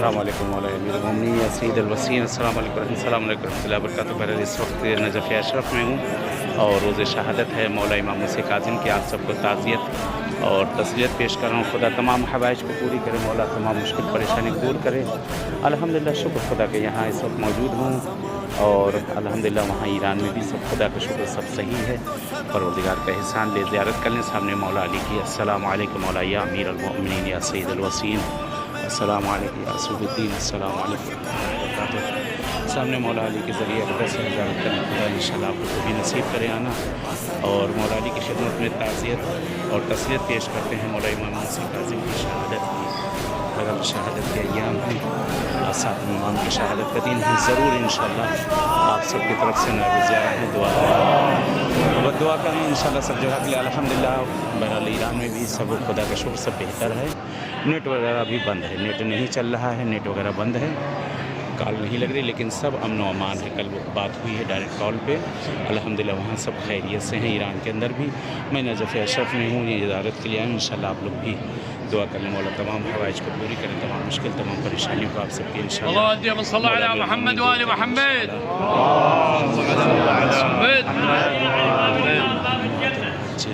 السلام علیکم مولانا امیر المومنین یا سید الوسین، السلام علیکم ورحمۃ اللہ وبرکاتہ۔ بہرحال اس وقت نجف اشرف میں ہوں اور روز شہادت ہے مولا امام موسیٰ کاظم کی۔ آپ سب کو تعزیت اور تسلیت پیش کر رہا ہوں۔ خدا تمام حوائج کو پوری کرے، مولا تمام مشکل پریشانی دور کرے۔ الحمدللہ شکر خدا کہ یہاں اس وقت موجود ہوں، اور الحمدللہ وہاں ایران میں بھی سب خدا کا شکر سب صحیح ہے۔ پروردگار کا احسان لے زیارت کرنے سامنے مولا علی کی۔ السلام علیکم مولا یا امیر المؤمنین یا سید الوسین، السلام علیکم یا اسود الدین، السلام علیکم ورحمۃ اللہ وبرکاتہ۔ سامنے مولا علی کے ذریعے اقدس سے زیارت کرنے خدا انشاءاللہ آپ کو بھی نصیب کرے آنا، اور مولا علی کی خدمت میں تعزیت اور تسلیت پیش کرتے ہیں۔ مولا امام موسیٰ کاظم کی شہادت کی بغل شہادت کے ایام ہیں، ساتھ امام کی شہادت کا دن ہے۔ ضرور انشاءاللہ آپ سب کی طرف سے نائب زیارت میں دعا کریں انشاءاللہ سب جگہ کے لیے۔ الحمدللہ بہرحال ایران میں بھی سب خدا کا شکر سب بہتر ہے۔ نیٹ وغیرہ بھی بند ہے، نیٹ نہیں چل رہا ہے، نیٹ وغیرہ بند ہے، کال نہیں لگ رہی، لیکن سب امن و امان ہے۔ کل بات ہوئی ہے ڈائریکٹ کال پہ، الحمدللہ وہاں سب خیریت سے ہیں۔ ایران کے اندر بھی میں نجف اشرف میں ہوں، یہ زیارت کے لیے آئے ہوں۔ انشاءاللہ آپ لوگ بھی دعا کریں، مولا تمام حوائج کو پوری کریں، تمام مشکل تمام پریشانیوں کو آپ سب کی انشاءاللہ۔ اللهم صل على محمد وآل محمد۔ جی